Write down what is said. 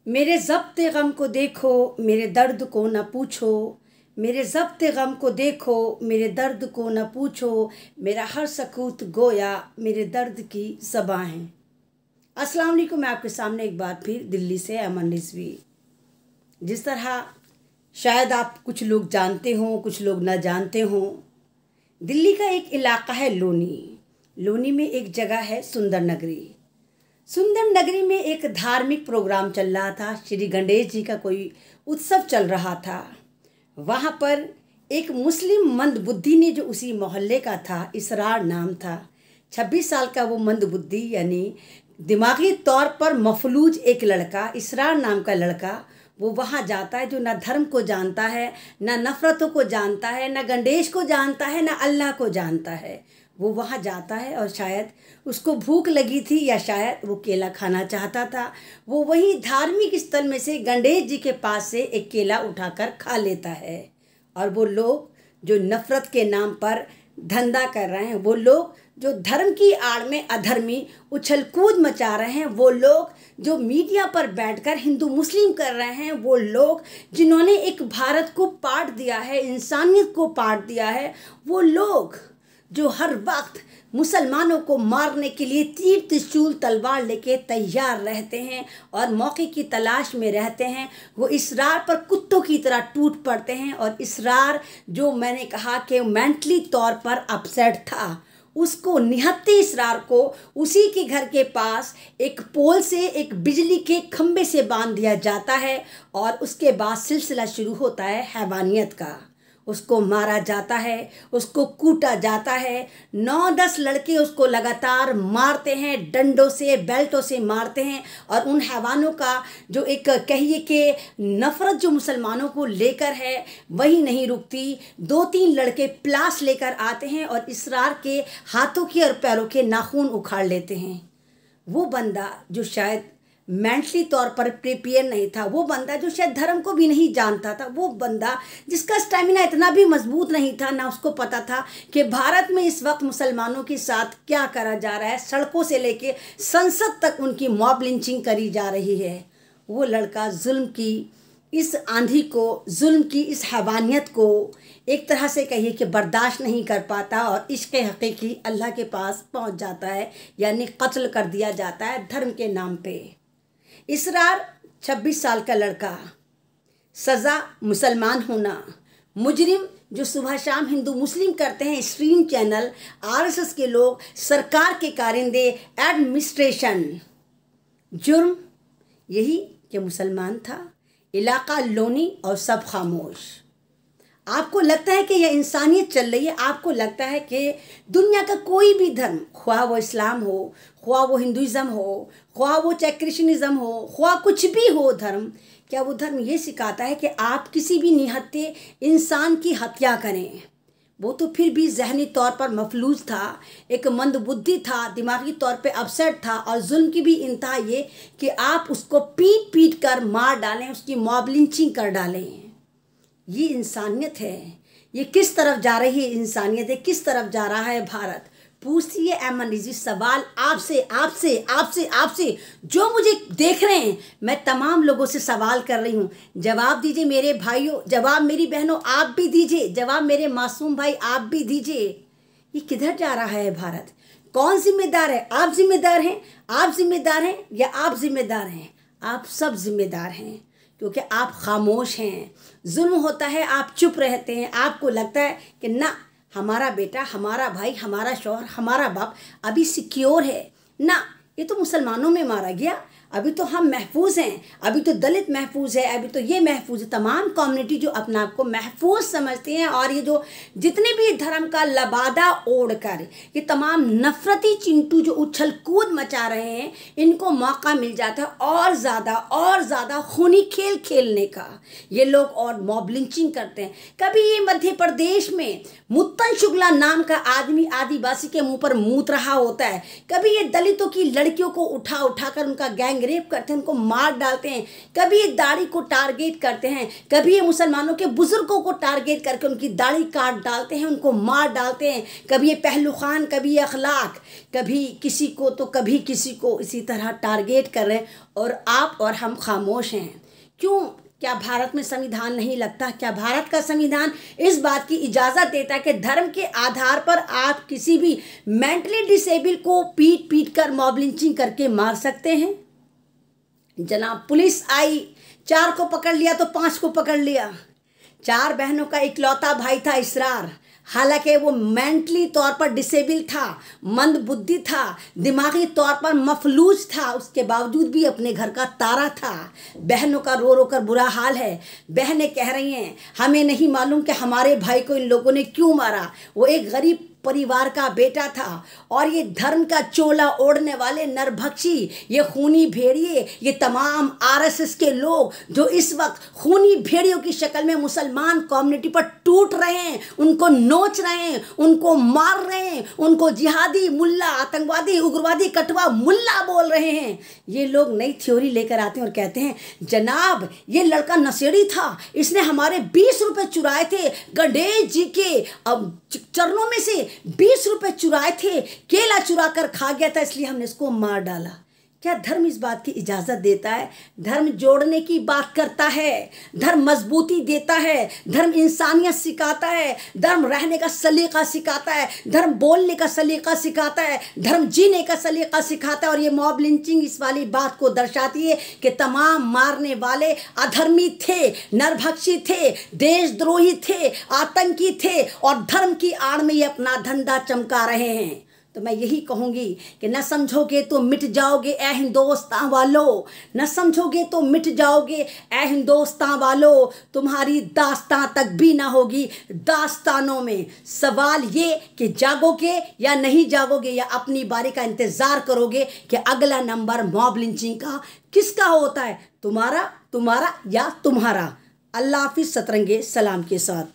मेरे ज़ब्ते गम को देखो, मेरे दर्द को न पूछो। मेरे ज़ब्ते गम को देखो, मेरे दर्द को न पूछो। मेरा हर सकूत गोया मेरे दर्द की ज़बां है। अस्सलाम वालेकुम। मैं आपके सामने एक बार फिर दिल्ली से अमन रिजवी। जिस तरह शायद आप कुछ लोग जानते हों, कुछ लोग न जानते हों, दिल्ली का एक इलाका है लोनी। लोनी में एक जगह है सुंदर नगरी। सुंदर नगरी में एक धार्मिक प्रोग्राम चल रहा था। श्री गणेश जी का कोई उत्सव चल रहा था। वहाँ पर एक मुस्लिम मंदबुद्धि ने, जो उसी मोहल्ले का था, इसरार नाम था, 26 साल का वो मंदबुद्धि यानी दिमागी तौर पर मफलूज एक लड़का, इसरार नाम का लड़का, वो वहाँ जाता है जो ना धर्म को जानता है, ना नफ़रतों को जानता है, ना गणेश को जानता है, ना अल्लाह को जानता है। वो वहाँ जाता है और शायद उसको भूख लगी थी या शायद वो केला खाना चाहता था। वो वही धार्मिक स्थल में से गणेश जी के पास से एक केला उठाकर खा लेता है। और वो लोग जो नफ़रत के नाम पर धंधा कर रहे हैं, वो लोग जो धर्म की आड़ में अधर्मी उछल कूद मचा रहे हैं, वो लोग जो मीडिया पर बैठकर हिंदू मुस्लिम कर रहे हैं, वो लोग जिन्होंने एक भारत को पाट दिया है, इंसानियत को पाट दिया है, वो लोग जो हर वक्त मुसलमानों को मारने के लिए तीर त्रिशूल तलवार लेके तैयार रहते हैं और मौके की तलाश में रहते हैं, वो इसरार पर कुत्तों की तरह टूट पड़ते हैं। और इसरार, जो मैंने कहा कि मेंटली तौर पर अपसेट था, उसको निहत्ते इसरार को उसी के घर के पास एक पोल से, एक बिजली के खंबे से बांध दिया जाता है। और उसके बाद सिलसिला शुरू होता है हैवानियत का। उसको मारा जाता है, उसको कूटा जाता है। 9-10 लड़के उसको लगातार मारते हैं, डंडों से, बेल्टों से मारते हैं। और उन हैवानों का जो एक कहिए कि नफ़रत जो मुसलमानों को लेकर है, वही नहीं रुकती। 2-3 लड़के प्लास लेकर आते हैं और इसरार के हाथों के और पैरों के नाखून उखाड़ लेते हैं। वो बंदा जो शायद मेंटली तौर पर प्रिपेयर नहीं था, वो बंदा जो शायद धर्म को भी नहीं जानता था, वो बंदा जिसका स्टैमिना इतना भी मजबूत नहीं था, ना उसको पता था कि भारत में इस वक्त मुसलमानों के साथ क्या करा जा रहा है। सड़कों से लेके संसद तक उनकी मॉब लिंचिंग करी जा रही है। वो लड़का जुल्म की इस आंधी को, जुल्म की इस हैवानियत को एक तरह से कहिए कि बर्दाश्त नहीं कर पाता और इश्क़ हक़ीक़ी अल्लाह के पास पहुंच जाता है, यानी कत्ल कर दिया जाता है धर्म के नाम पे। इसरार 26 साल का लड़का, सज़ा मुसलमान होना। मुजरिम जो सुबह शाम हिंदू मुस्लिम करते हैं, स्ट्रीम चैनल, आरएसएस के लोग, सरकार के कारिंदे, एडमिनिस्ट्रेशन। जुर्म यही कि मुसलमान था, इलाका लोनी और सब खामोश। आपको लगता है कि यह इंसानियत चल रही है, आपको लगता है कि दुनिया का कोई भी धर्म, ख्वाह वो इस्लाम हो, ख्वाह वो हिंदुइज़्म हो, ख्वाह वो चाहे क्रिश्चियनिज़्म हो, ख्वाह कुछ भी हो धर्म, क्या वो धर्म ये सिखाता है कि आप किसी भी निहत्ते इंसान की हत्या करें? वो तो फिर भी जहनी तौर पर मफलूज था, एक मंदबुद्धि था, दिमागी तौर पे अपसेट था। और जुल्म की भी इंतहा ये कि आप उसको पीट पीट कर मार डालें, उसकी मॉब लिंचिंग कर डालें। ये इंसानियत है। ये किस तरफ जा रही है इंसानियत है, किस तरफ जा रहा है भारत? पूछती है अमन रिजवी सवाल आपसे, आपसे, आपसे, आपसे, जो मुझे देख रहे हैं। मैं तमाम लोगों से सवाल कर रही हूँ। जवाब दीजिए मेरे भाइयों, जवाब मेरी बहनों आप भी दीजिए, जवाब मेरे मासूम भाई आप भी दीजिए। ये किधर जा रहा है भारत? कौन जिम्मेदार है? आप जिम्मेदार हैं? आप जिम्मेदार हैं या आप जिम्मेदार हैं? आप सब जिम्मेदार हैं, क्योंकि आप खामोश हैं। जुल्म होता है, आप चुप रहते हैं। आपको लगता है कि ना, हमारा बेटा, हमारा भाई, हमारा शौहर, हमारा बाप अभी सिक्योर है ना, ये तो मुसलमानों में मारा गया, अभी तो हम महफूज हैं, अभी तो दलित महफूज है, अभी तो ये महफूज है। तमाम कम्युनिटी जो अपना आप को महफूज समझते हैं और ये जो जितने भी धर्म का लबादा ओढ़ कर ये तमाम नफरती चिंटू जो उछल कूद मचा रहे हैं, इनको मौका मिल जाता है और ज़्यादा खूनी खेल खेलने का। ये लोग और मॉब लिंचिंग करते हैं। कभी ये मध्य प्रदेश में मुत्तन शुक्ला नाम का आदमी आदिवासी के मुंह पर मूत रहा होता है, कभी ये दलितों की लड़कियों को उठा कर उनका गैंग गैंगरेप करते हैं, उनको मार डालते हैं। कभी ये दाढ़ी को टारगेट करते हैं, कभी ये मुसलमानों के बुजुर्गों को टारगेट करके उनकी दाढ़ी काट डालते हैं, उनको मार डालते हैं। कभी ये पहलू खान, कभी ये अखलाक, कभी किसी को तो कभी किसी को, इसी तरह टारगेट कर रहे हैं और आप और हम खामोश हैं। क्यों? क्या भारत में संविधान नहीं लगता? क्या भारत का संविधान इस बात की इजाज़त देता है कि धर्म के आधार पर आप किसी भी मेंटली डिसेबल को पीट पीट कर मॉब लिंचिंग करके मार सकते हैं? जनाब, पुलिस आई, 4 को पकड़ लिया तो 5 को पकड़ लिया। 4 बहनों का इकलौता भाई था इसरार, हालांकि वो मेंटली तौर पर डिसेबल था, मंद बुद्धि था, दिमागी तौर पर मफलूज था, उसके बावजूद भी अपने घर का तारा था। बहनों का रो रो कर बुरा हाल है। बहनें कह रही हैं हमें नहीं मालूम कि हमारे भाई को इन लोगों ने क्यों मारा। वो एक गरीब परिवार का बेटा था और ये धर्म का चोला ओढ़ने वाले नरभक्षी, ये खूनी भेड़िए, ये तमाम आरएसएस के लोग जो इस वक्त खूनी भेड़ियों की शक्ल में मुसलमान कम्युनिटी पर टूट रहे हैं, उनको नोच रहे हैं, उनको मार रहे हैं, उनको जिहादी मुल्ला, आतंकवादी, उग्रवादी, कटवा मुल्ला बोल रहे हैं। ये लोग नई थ्योरी लेकर आते हैं और कहते हैं जनाब ये लड़का नशेड़ी था, इसने हमारे 20 रुपए चुराए थे, गणेश जी के अब चरणों में से 20 रुपए चुराए थे, केला चुरा कर खा गया था, इसलिए हमने इसको मार डाला। क्या धर्म इस बात की इजाज़त देता है? धर्म जोड़ने की बात करता है, धर्म मजबूती देता है, धर्म इंसानियत सिखाता है, धर्म रहने का सलीका सिखाता है, धर्म बोलने का सलीका सिखाता है, धर्म जीने का सलीका सिखाता है। और ये मॉब लिंचिंग इस वाली बात को दर्शाती है कि तमाम मारने वाले अधर्मी थे, नरभक्षी थे, देशद्रोही थे, आतंकी थे और धर्म की आड़ में ये अपना धंधा चमका रहे हैं। तो मैं यही कहूँगी कि न समझोगे तो मिट जाओगे ए हिंदुस्तान वालों, न समझोगे तो मिट जाओगे ए हिंदुस्तान वालों। तुम्हारी दास्तां तक भी ना होगी दास्तानों में। सवाल ये कि जागोगे या नहीं जागोगे, या अपनी बारी का इंतज़ार करोगे कि अगला नंबर मॉब लिंचिंग का किसका होता है, तुम्हारा या तुम्हारा। अल्लाह हाफिज़, सतरंगे सलाम के साथ।